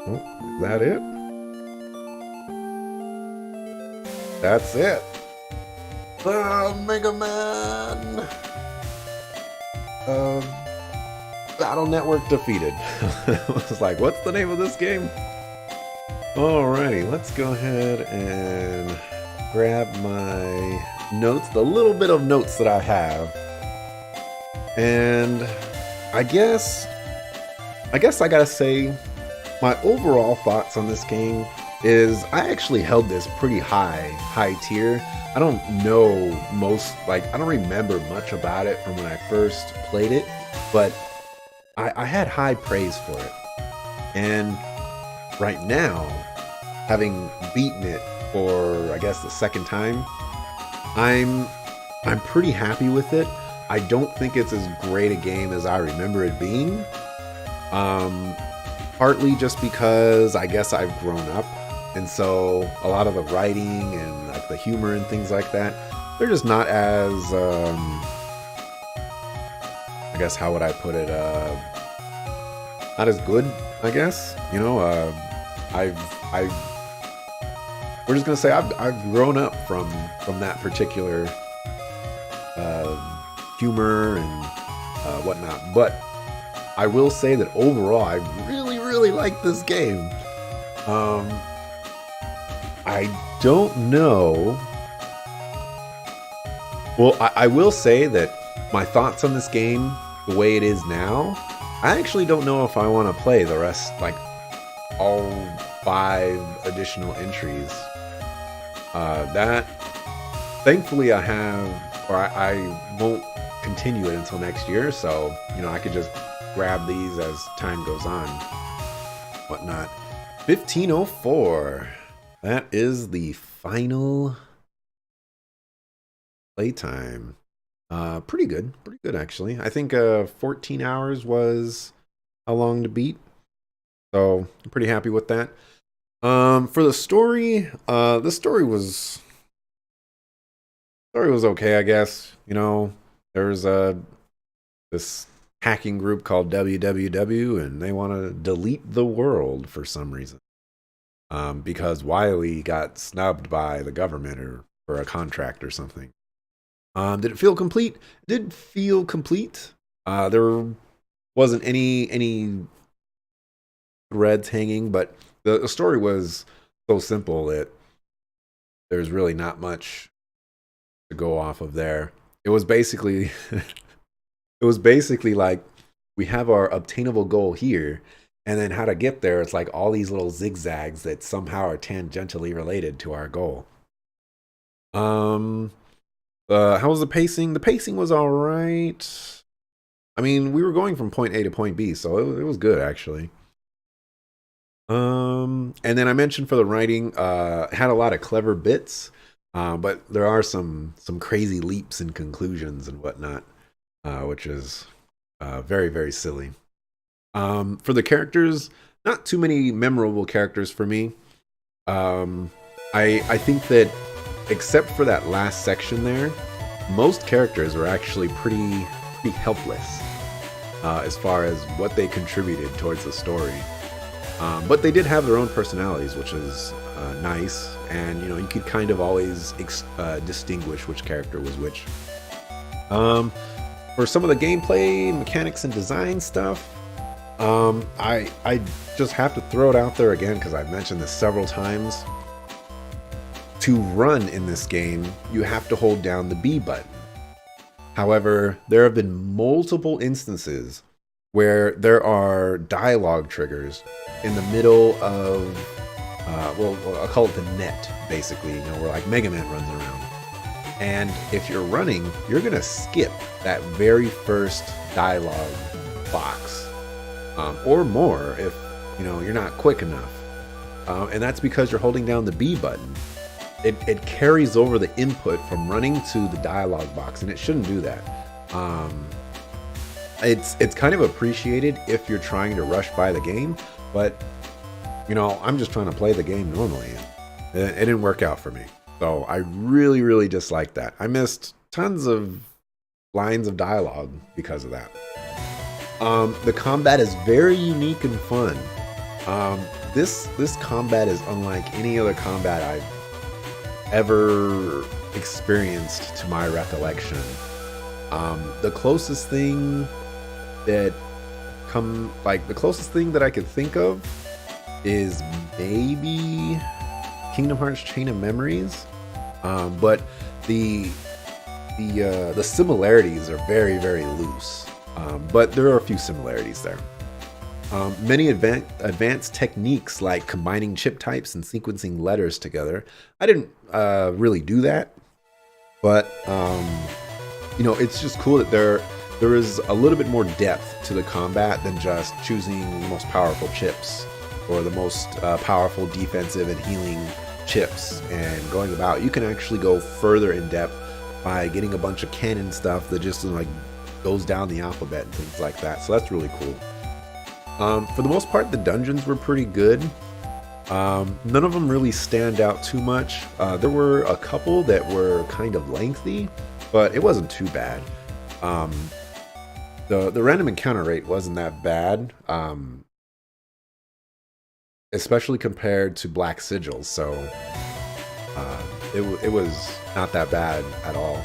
Oh, is that it? That's it. The Megaman. Battle Network defeated. I was like, what's the name of this game? Alrighty, let's go ahead and grab my notes, the little bit of notes that I have. And I guess I gotta say, my overall thoughts on this game is I actually held this pretty high tier. I don't know I don't remember much about it from when I first played it, but I had high praise for it. And right now, having beaten it for, I guess, the second time, I'm pretty happy with it. I don't think it's as great a game as I remember it being. Partly just because I guess I've grown up, and so a lot of the writing and like the humor and things like that, they're just not as I guess, how would I put it, not as good, I guess. You know, we're just gonna say I've grown up from that particular humor and whatnot. But I will say that overall, I really like this game. I don't know. Well, I will say that my thoughts on this game, the way it is now, I actually don't know if I want to play the rest, like all 5 additional entries. That, thankfully, I have, or I won't continue it until next year, so, you know, I could just grab these as time goes on, whatnot. 1504. That is the final playtime. Pretty good actually. I think 14 hours was how long to beat, so I'm pretty happy with that. For the story, the story was okay, I guess. You know, there's this hacking group called WWW, and they want to delete the world for some reason. Because Wiley got snubbed by the government or for a contract or something. Did it feel complete? It did feel complete. There wasn't any threads hanging, but the story was so simple that there's really not much to go off of there. It was basically like, we have our obtainable goal here, and then how to get there, it's like all these little zigzags that somehow are tangentially related to our goal. How was the pacing? The pacing was all right. I mean, we were going from point A to point B, so it was good actually. And then I mentioned for the writing, had a lot of clever bits, but there are some crazy leaps and conclusions and whatnot, which is very silly. For the characters, not too many memorable characters for me. I think that except for that last section there, most characters were actually pretty helpless as far as what they contributed towards the story. But they did have their own personalities, which is nice, and you know, you could kind of always distinguish which character was which. For some of the gameplay, mechanics, and design stuff, I just have to throw it out there again because I've mentioned this several times. To run in this game, you have to hold down the B button. However, there have been multiple instances where there are dialogue triggers in the middle of, well, I'll call it the net, basically, you know, where like Megaman runs around. And if you're running, you're gonna skip that very first dialogue box, or more if, you know, you're not quick enough. And that's because you're holding down the B button. It carries over the input from running to the dialogue box, and it shouldn't do that. It's kind of appreciated if you're trying to rush by the game, but you know, I'm just trying to play the game normally, and it didn't work out for me. So I really disliked that. I missed tons of lines of dialogue because of that. The combat is very unique and fun. This combat is unlike any other combat I've ever experienced to my recollection. The closest thing that the closest thing that I could think of is maybe Kingdom Hearts Chain of Memories, but the similarities are very, very loose, but there are a few similarities there. Many advanced techniques like combining chip types and sequencing letters together. I didn't really do that, but you know, it's just cool that there is a little bit more depth to the combat than just choosing the most powerful chips or the most powerful defensive and healing chips and going about. You can actually go further in depth by getting a bunch of cannon stuff that just like goes down the alphabet and things like that. So that's really cool. For the most part, the dungeons were pretty good. None of them really stand out too much. There were a couple that were kind of lengthy, but it wasn't too bad. The random encounter rate wasn't that bad, especially compared to Black Sigils. So it was not that bad at all.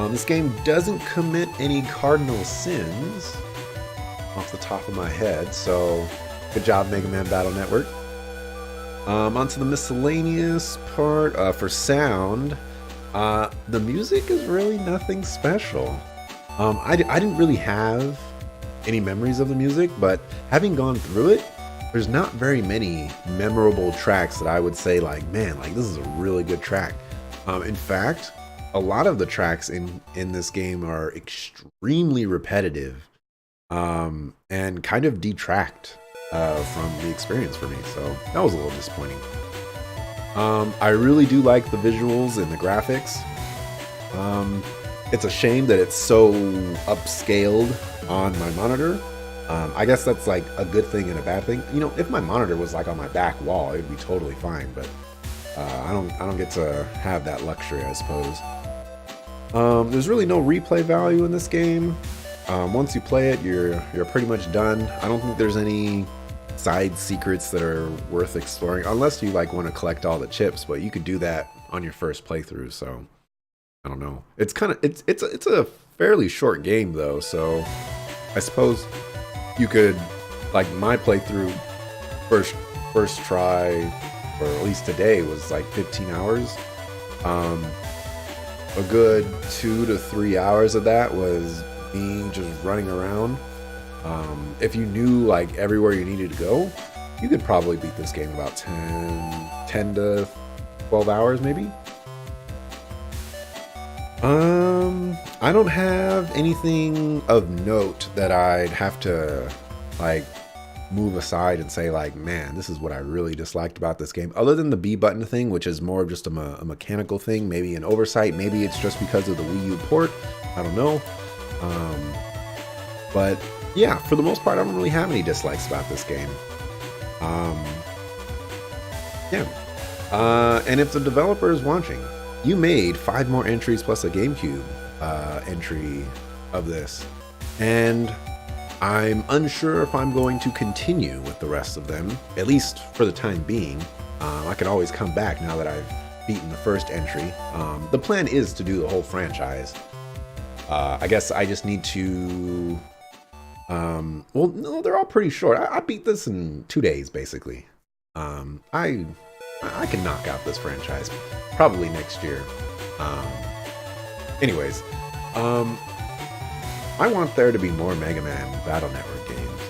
This game doesn't commit any cardinal sins off the top of my head, so good job, Megaman Battle Network. Onto the miscellaneous part. For sound, the music is really nothing special. I didn't really have any memories of the music, but having gone through it, there's not very many memorable tracks that I would say like, man, like this is a really good track. In fact, a lot of the tracks in this game are extremely repetitive, and kind of detract from the experience for me. So that was a little disappointing. I really do like the visuals and the graphics. It's a shame that it's so upscaled on my monitor. I guess that's like a good thing and a bad thing. You know, if my monitor was like on my back wall, it'd be totally fine. But I don't get to have that luxury, I suppose. There's really no replay value in this game. Once you play it, you're pretty much done. I don't think there's any side secrets that are worth exploring, unless you like want to collect all the chips. But you could do that on your first playthrough. So I don't know. It's kind of it's a fairly short game though. So I suppose you could, like my playthrough, first try, or at least today, was like 15 hours. A good 2 to 3 hours of that was me just running around. If you knew like everywhere you needed to go, you could probably beat this game in about 10 to 12 hours maybe. I don't have anything of note that I'd have to like move aside and say like, man, this is what I really disliked about this game, other than the B button thing, which is more of just a mechanical thing, maybe an oversight, maybe it's just because of the Wii U port, I don't know. But yeah, for the most part, I don't really have any dislikes about this game. And if the developer is watching, you made 5 more entries plus a GameCube entry of this, and I'm unsure if I'm going to continue with the rest of them, at least for the time being. I can always come back now that I've beaten the first entry. The plan is to do the whole franchise. I guess I just need to... well, no, they're all pretty short. I beat this in 2 days, basically. I can knock out this franchise probably next year. Anyways, I want there to be more Mega Man Battle Network games.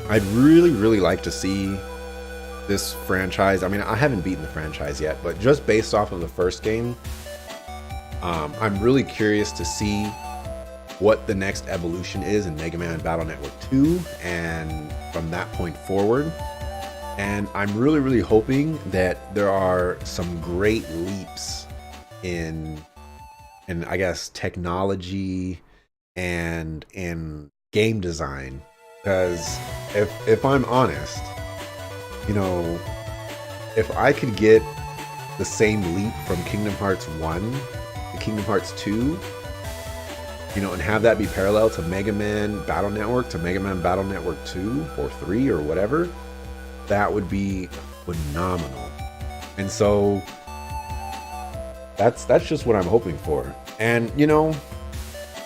I'd really like to see this franchise. I mean, I haven't beaten the franchise yet, but just based off of the first game, I'm really curious to see what the next evolution is in Mega Man Battle Network 2, and from that point forward. And I'm really hoping that there are some great leaps in I guess technology and in game design, because if I'm honest, you know, if I could get the same leap from Kingdom Hearts 1 to Kingdom Hearts 2, you know, and have that be parallel to Mega Man Battle Network, to Mega Man Battle Network 2 or 3 or whatever, that would be phenomenal. And so that's just what I'm hoping for. And, you know,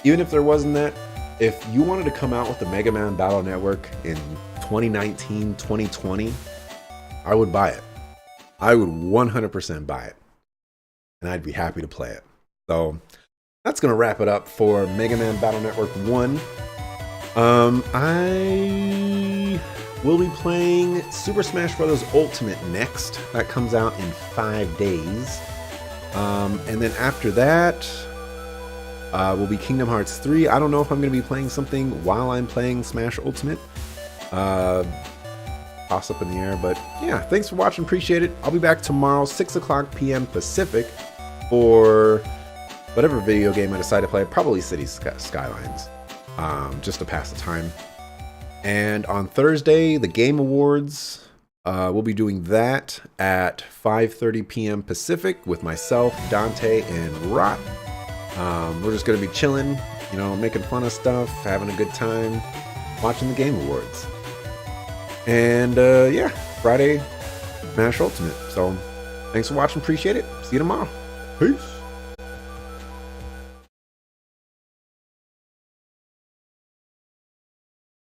even if there wasn't that, if you wanted to come out with the Mega Man Battle Network in 2019, 2020, I would buy it. I would 100% buy it. And I'd be happy to play it. So that's going to wrap it up for Mega Man Battle Network 1. I will be playing Super Smash Bros. Ultimate next. That comes out in 5 days. And then after that, will be Kingdom Hearts 3. I don't know if I'm going to be playing something while I'm playing Smash Ultimate. Toss up in the air, but yeah, thanks for watching. Appreciate it. I'll be back tomorrow, 6 o'clock p.m. Pacific, for whatever video game I decide to play. Probably Cities Skylines, just to pass the time. And on Thursday, the Game Awards. We'll be doing that at 5:30 p.m. Pacific with myself, Dante, and Rot. We're just going to be chilling, you know, making fun of stuff, having a good time, watching the Game Awards. And yeah, Friday, Smash Ultimate. So thanks for watching. Appreciate it. See you tomorrow. Peace.